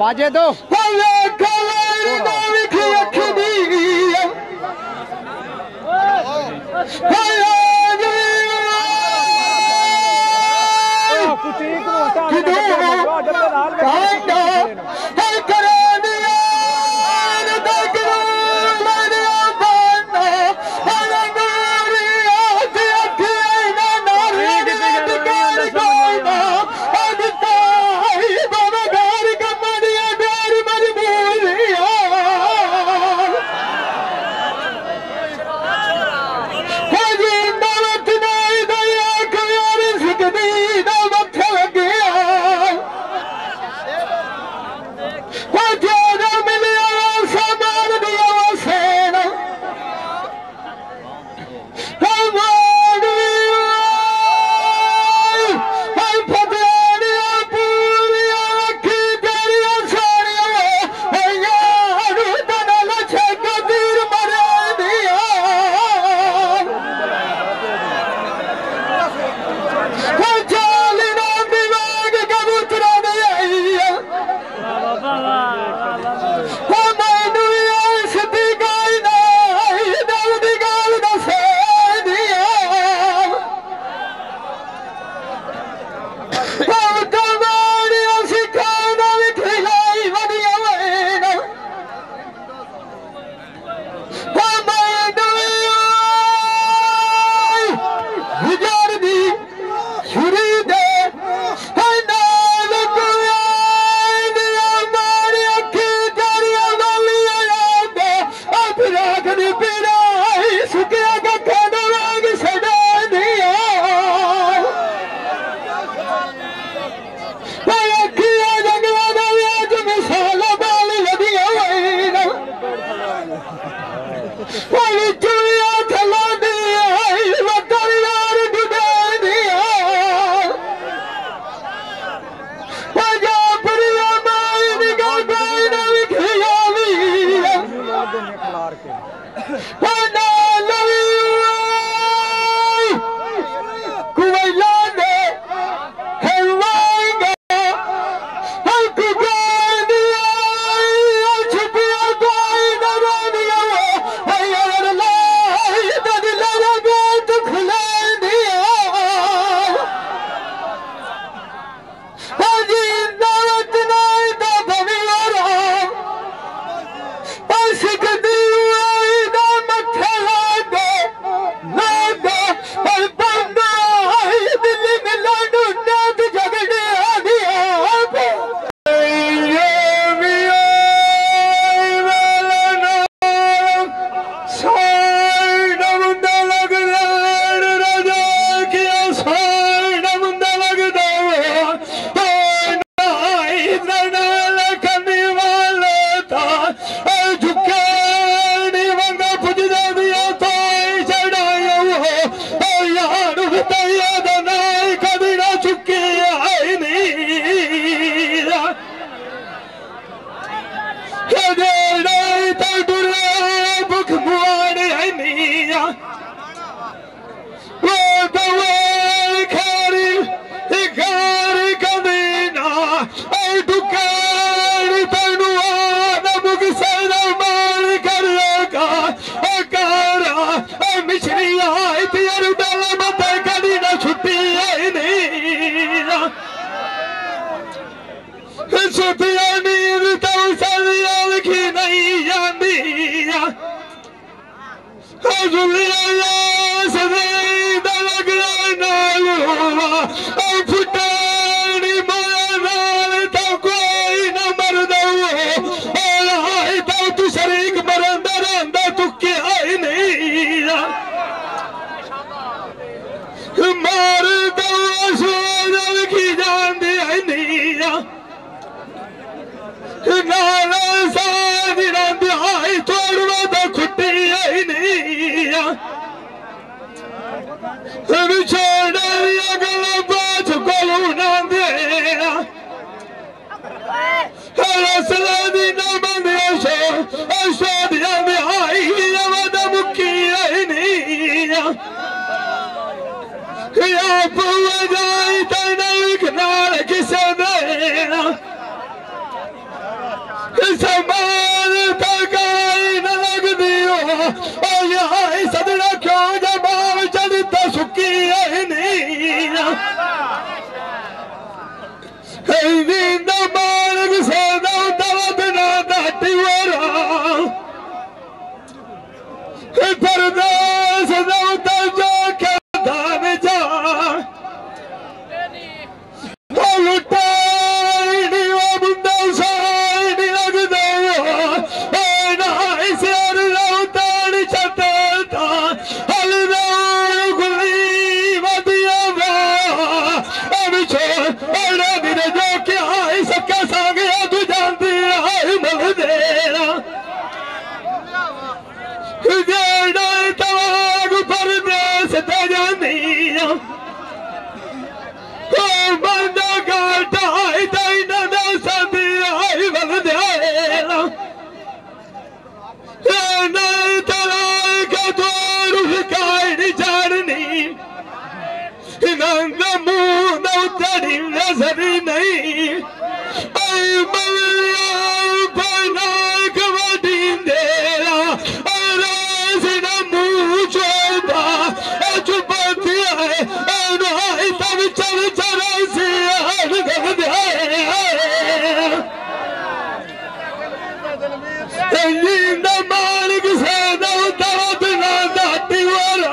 बाजे दो समान तकाई न लगदी ओ यहाँ सदना क्यों जबाव चलता सुकी है नहीं नींद मालक सोना दवद ना दाटी वाला परदेस दवद जो क्या धान जा लुटा नजरी नहीं बना कबड्डी देरा मुँह चोबा चुपती है तब चल चल से नींद मालिक से दवद ना दाती वाला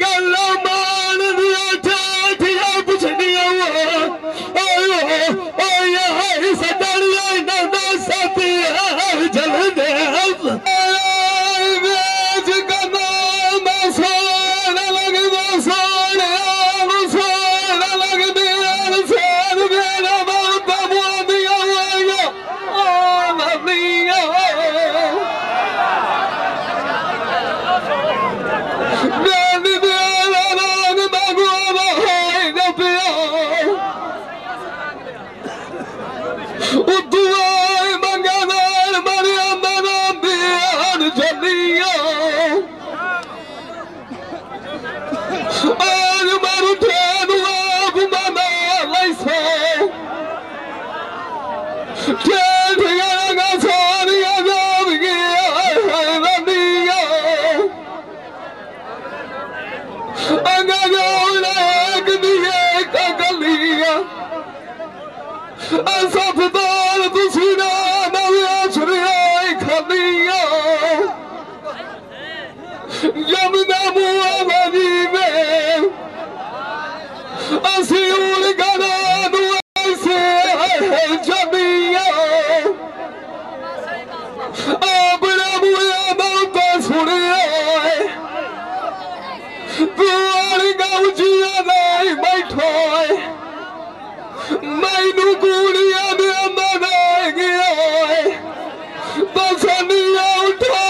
गल्ला मान दिया ठाठिया पुछनिया ओ यहाँ सदरिया न सती जल दे बेच कमा सोना लग सोने लग दिया सोन मेरा बाबा बुआ दिया यमुना मुआवनी में असील गना से जमिया अपना मुआ बहुत सुनिया तुआरी गाउजिया नहीं बैठो मैनू गुड़िया ने मना गया बसनिया उठा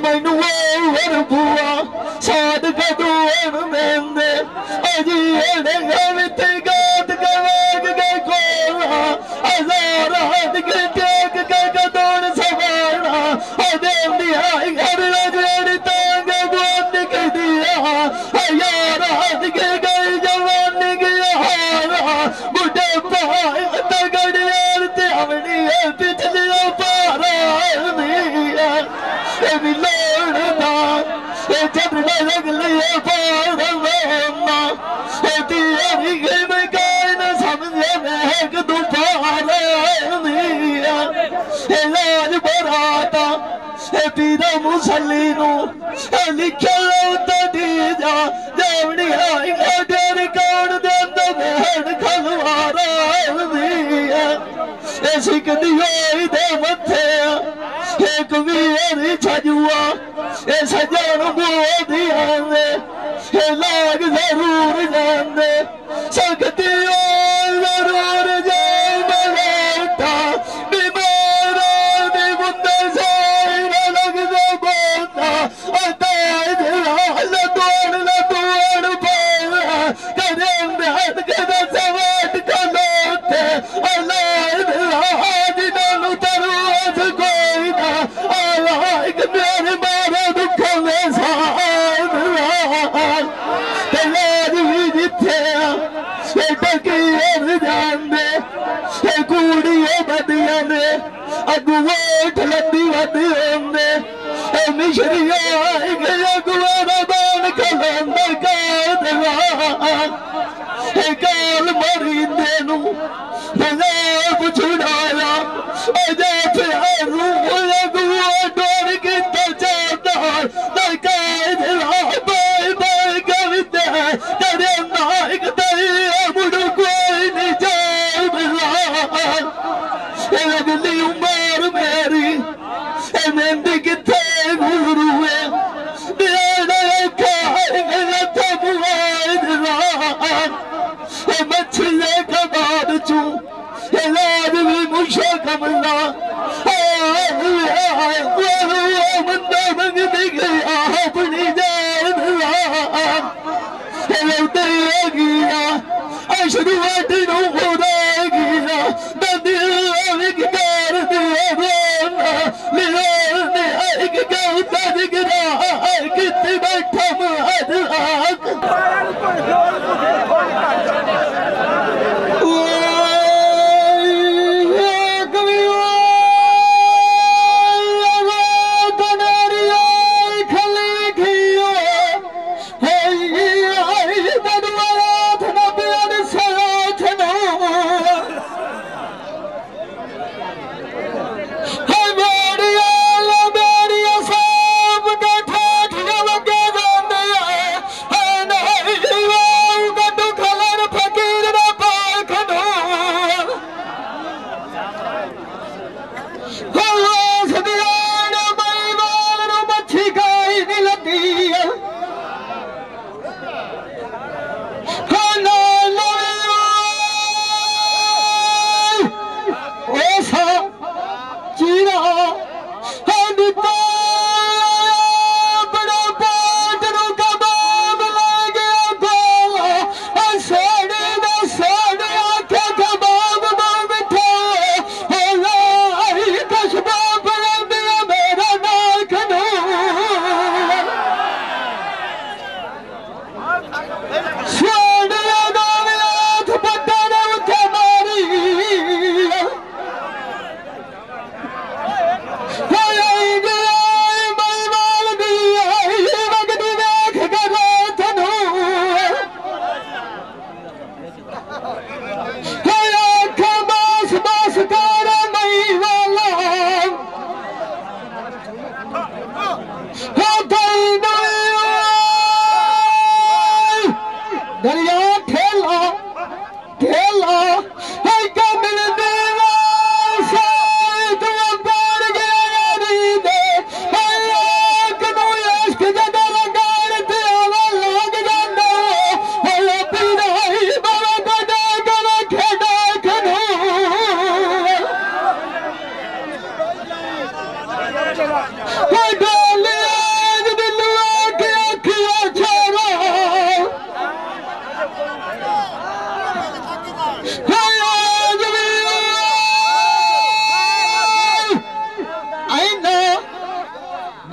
मैनू बुआ साध कदून देंदे अजी गवित गात गवाग के कोला हजार हाथ के टेक के कदून सवाना देंदी आई घर लगड़ी तांग गोद के दिया यार हाथ के गई जवानी के हारा बुढ़े पाए तगड़ियार ते हमनी पिछले पारा दिया लोड़दा चढ़ने लग लिया पारना तेरी गई न समझे महक दोबारा लाज बराता पीरा मुसली लिखे लौटा दीजा जावनी आई डेर कौन देंदा बहन खलवारा सिख दियोई दे मथे एक वीर छजुआ सजन बोधी आंदे लाग जरूर जांदे सकती जरूर जाए मलाटा बीमार दी बुंदे साइन लग दे बोता अताज लतोड़ पाया करें हाथ के सवाट कलोते अलाद हाथ नालू तरुआस कोई ना आलाइक मेरे मारे दुख में साथ लाज भी जिथे टकीर जाने कूड़िए बदिया ने अगुवाट लद्दी वदी होंदे मिशरिया अगुवारा बान खलोंदा काल मरी देनू पंजाब छुड़ाया अजा प्यारू अगुआ डोर की चाहता बाय बाय कविता तेरे नायक तेरी मुड़ कोई नहीं अगली उमर मेरी मेहंदी किथे गुरु है मछले कबाड़ चू लाज भी मुशा कमला बंदा मंग गया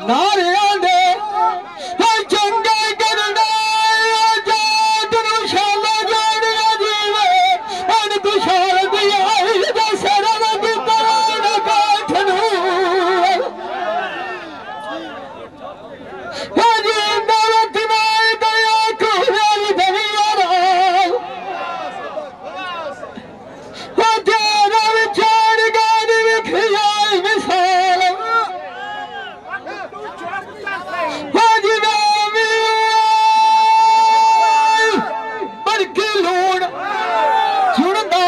नारियां दे चंगे करना जात नूं शाला जानिया जीवे अन तुषार दी आई दा सरन गुतान काठ नूं जी दौलत नाल दया कुहल दरिया तेरा विचार गानी विखिया मिसाल बड़की लूण सुनदा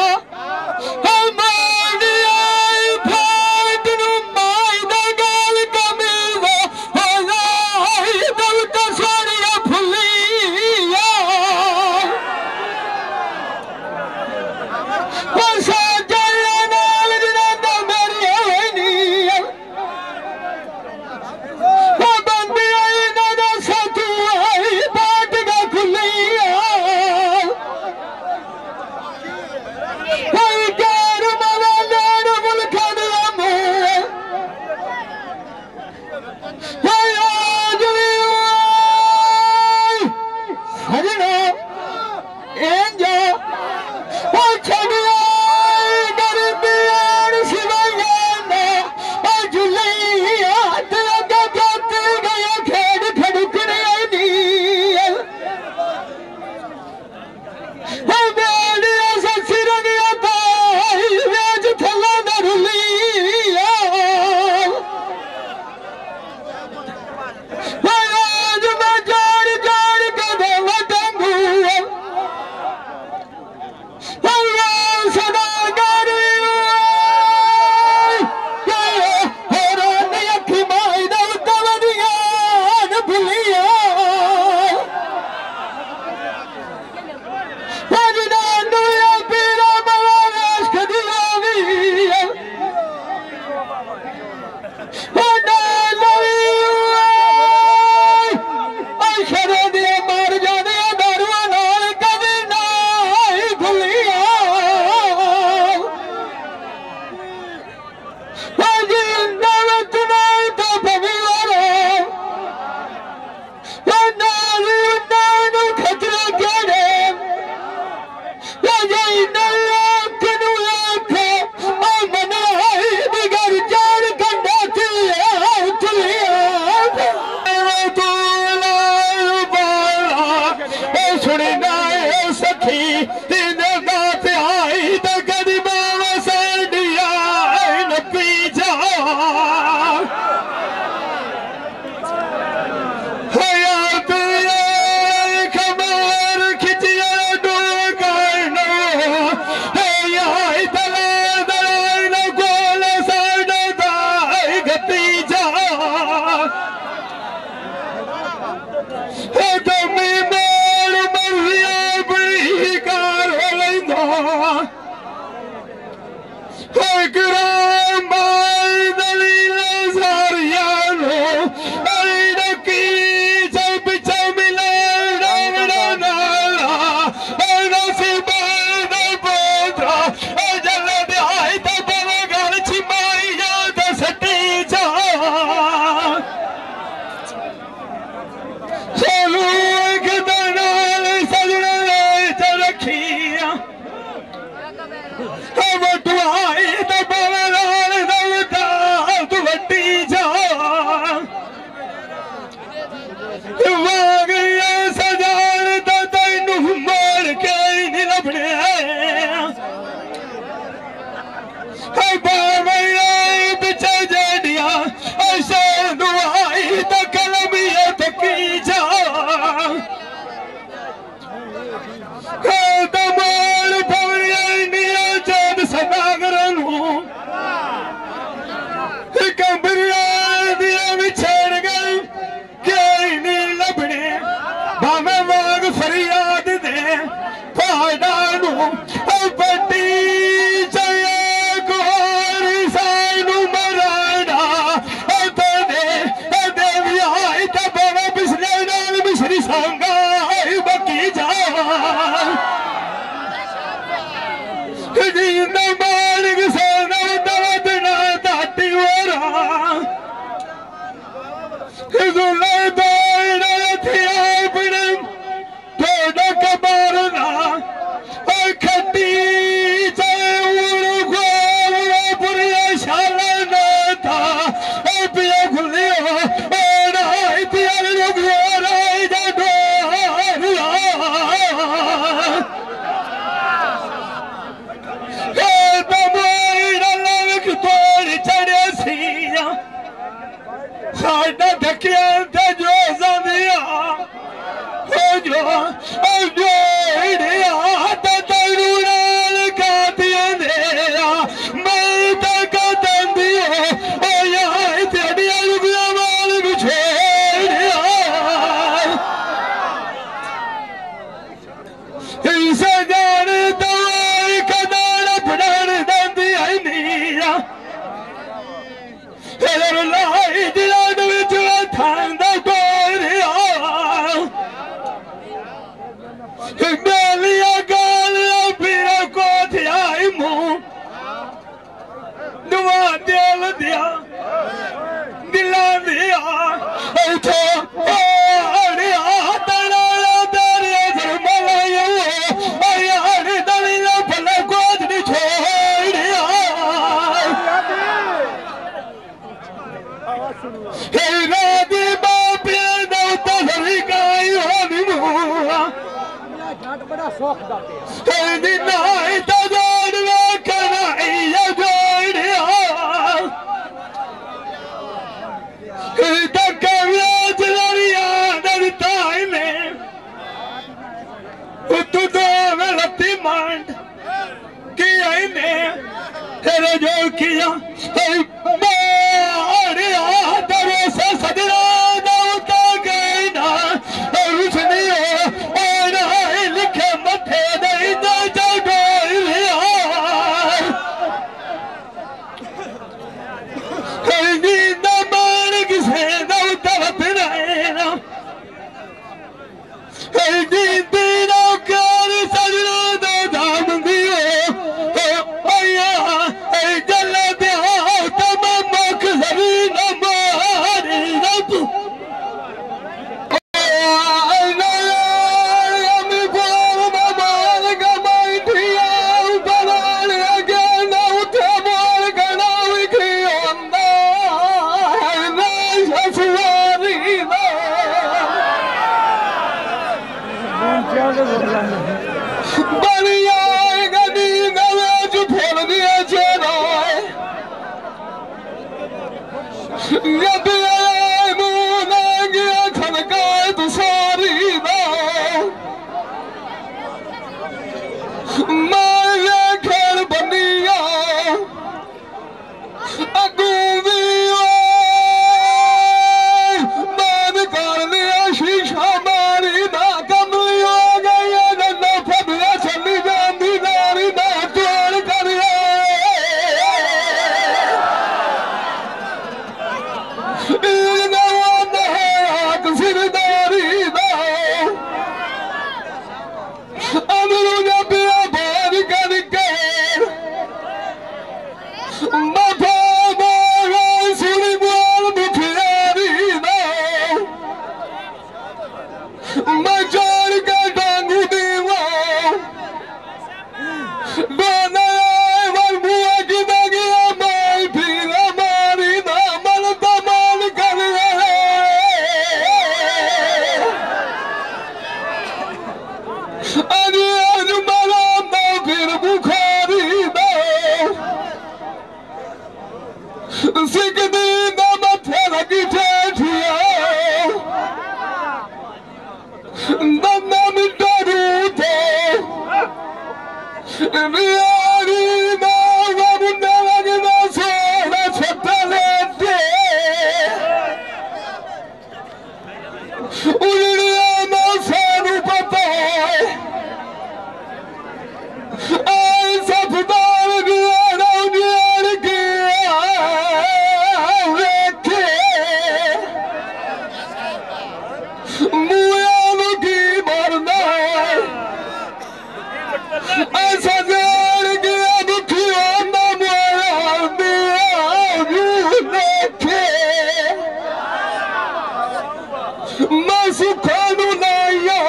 मैं सुखा नू लाइया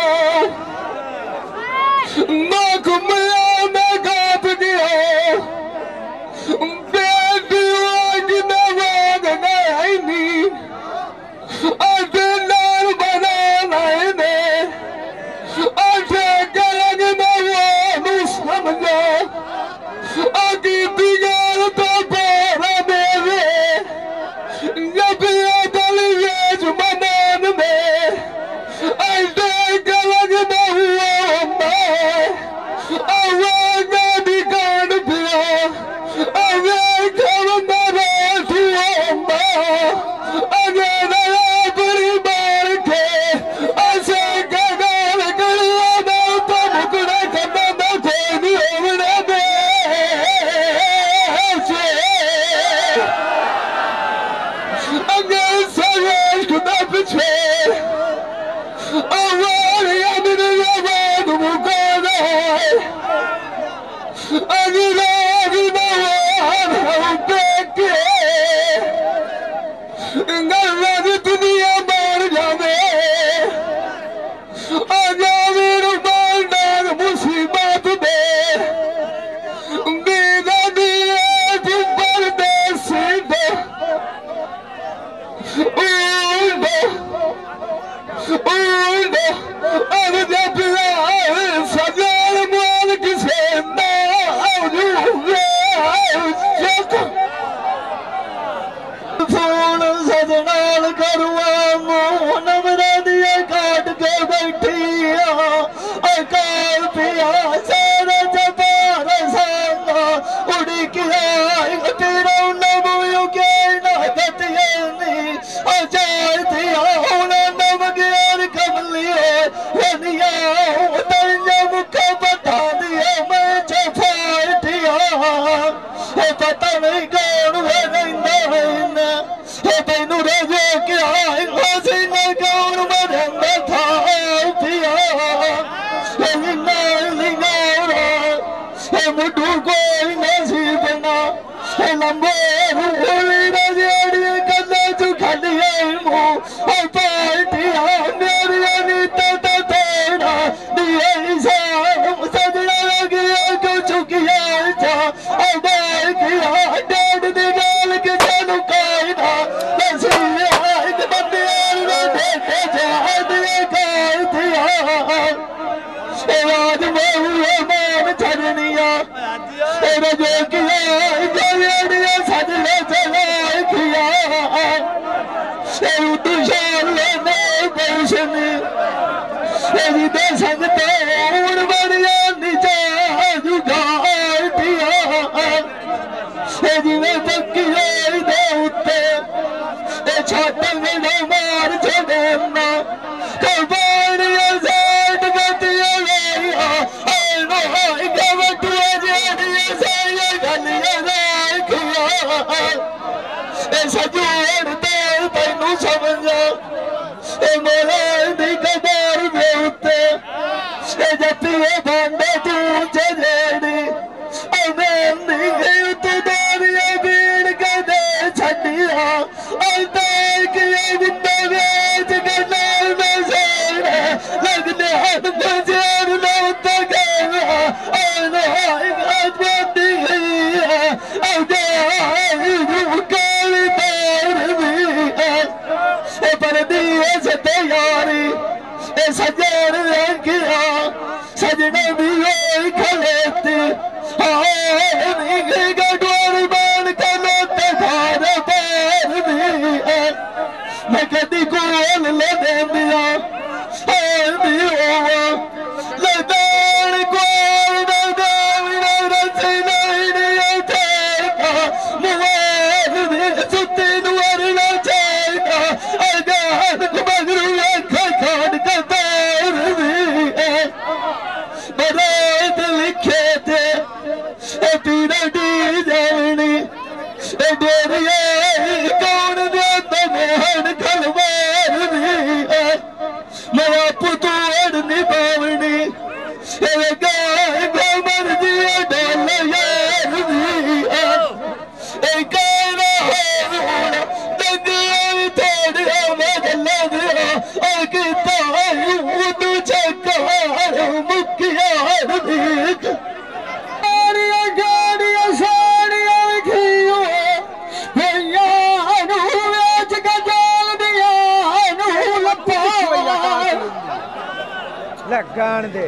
ना घूमया मैं गात गया बेटी कि वाग गई नहीं अठे नाल बना लाए ने अठे गलग नू समझा अगी दिगार तो बोरा मेरे नबिया दल वेज मनन में अठे गलग आवाज भी काट पिया आवाज खवंदा बैठुआ अगे नया परिवार के ऐसे गगन गलिया ना तो मुकड़ा करना ना कोई नहीं होना दे अगे सवेश खुदा पीछे आवाज याद नहीं आवाज मुकाना अगला दुनिया मार जावे आजा मेरू बालदार मुसीबत दे बेदा दिए परदेस दे सजाल माल किसे फोन सजनाल करुआ मुंह नमरा दिया काट के बैठी अकाल पिया सारा जबार साना उड़ी किया तेरा नबू के नहदतियनी अजाय दिया होना नब गैर कमलिए वनिया तन्या मुखा बता दिया मैं छफाई दिया पता नहीं कौन है नहीं तेनू रजे क्या हसीना कौन मरंदा था पिया मुठू कोई नसीब ना लंबे रजेड़ी कदे तू खलिए मुँह पार्टिया मेरी नीत तेरा दिए सजना लगे को चुकिया था अबार किया डेढ़ दिगाल के जानू कायदा आज मान छड़निया जो किया सजले चला किया दुशाल ने पैसनी दे सकते हूं बड़िया नीचा जुगाड़ दिया जिमें पक्की दे उत्ते छत में मार छड़ना कबाड़िया सेठ गतिया गलिया गवटिया जेड़िया साया गलिया सजूर दे तैनू समझा मेरे दी कबार दे उत्ते जतिए भांडे तू चलेड़ी मेहंदी गई तू दारिया भीड़ के दे छड़िया लगने हाथ बजेर लौट गया पर दिए से तैयारी सजन किया सजने भी खलेती गडोर बन के लोटे खारे पैर भी मैं कदी कोल ले दिया मेरा पुतोड़ निभावनी लगन दे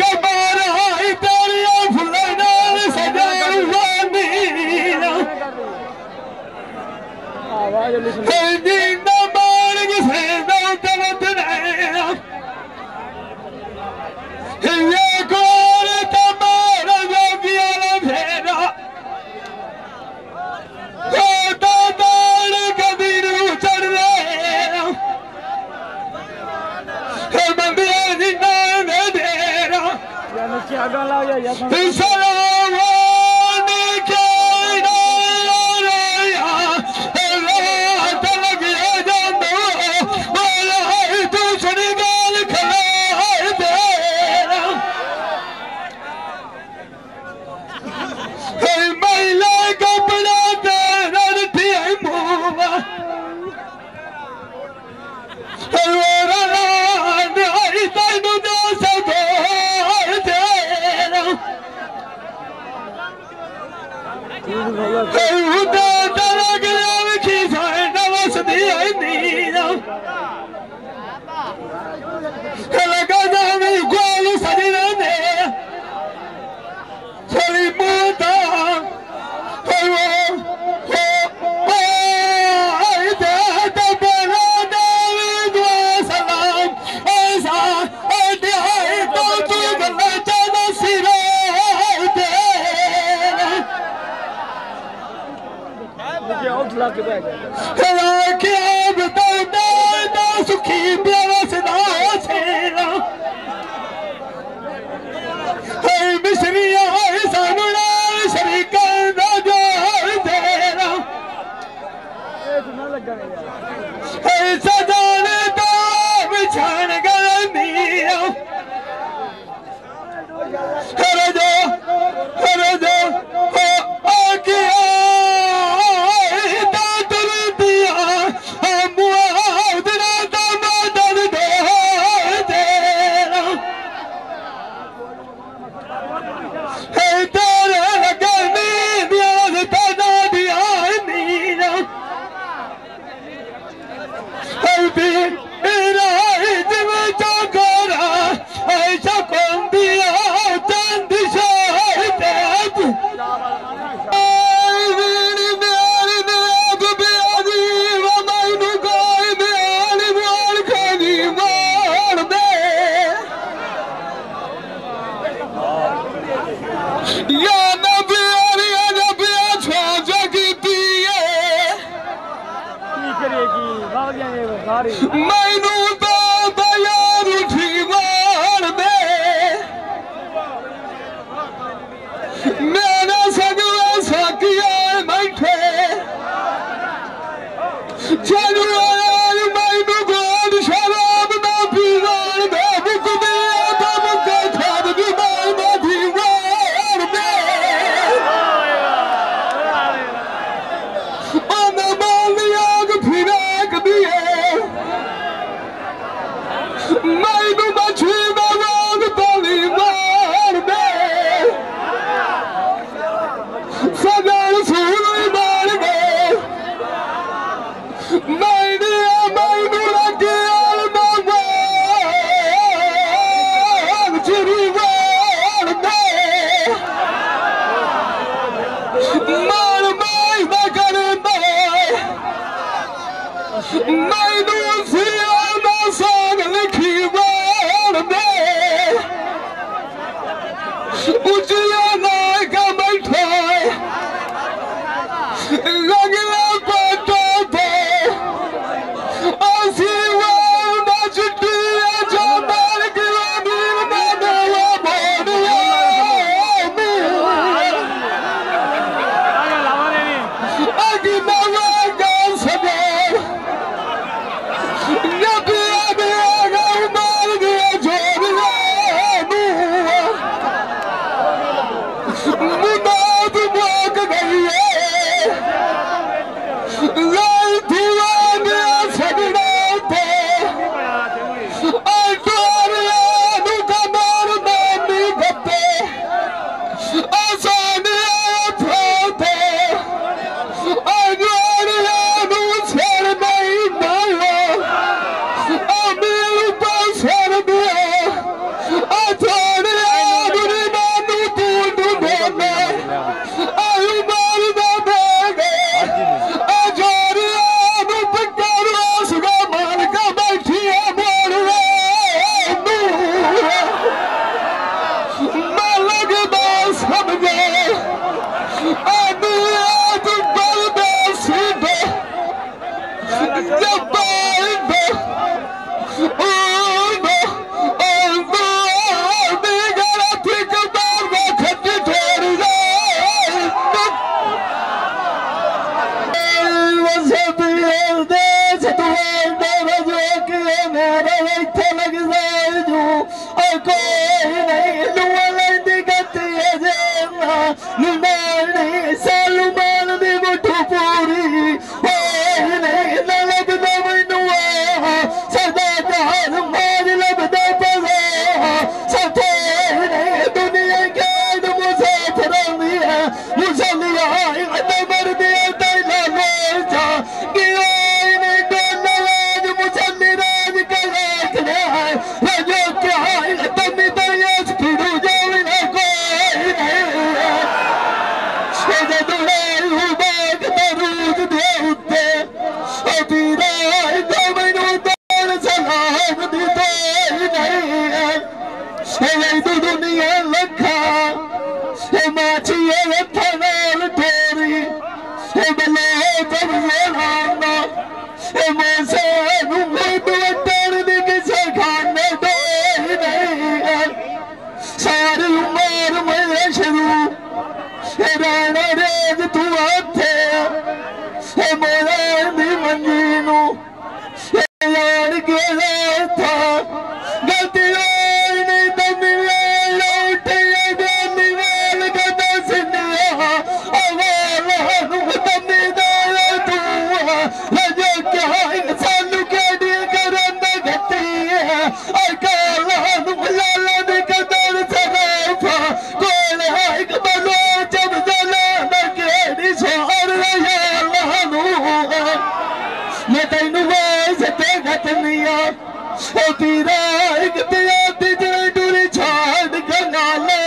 कबार तेरिया फुले नाल सजावानी जीना मार्ग से दौलत ये कोर तमारा जोगिया न फेरा दादाड़ कदीर चढ़ रहे बंदिया जीना में देरा और कोई नहीं दुआ लेंदी गति जेना नुनानी सालू मान दी मुठू पूरी कोई नहीं न लगदा मैनू सदा कार मार लगदा पवा सथे नहीं दुनिया के मुसाफिर दिया मुसलिया मर दे तैला मोचा कि दुनिया लखा माछिए थनाल तोरी बल्ले बना मोसे नुटर दी किसे खाने दो नहीं सारी उम्र में शुरू राणा रेज तू आथे मोला दी मंजी नू यार के था गलती मैं तेनू गतनिया तीरा एक प्यादी डूरी छाड़ गंगाले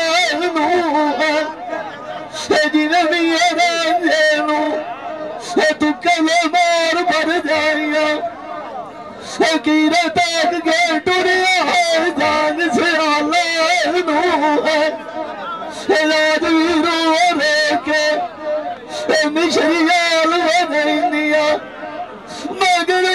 जिन्हें भी रेंजे तू कले मार भर जाइया कीरे तक के टुरिया जान से आले राजवीरो रे के मिश्रियाल बनिया मगर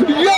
या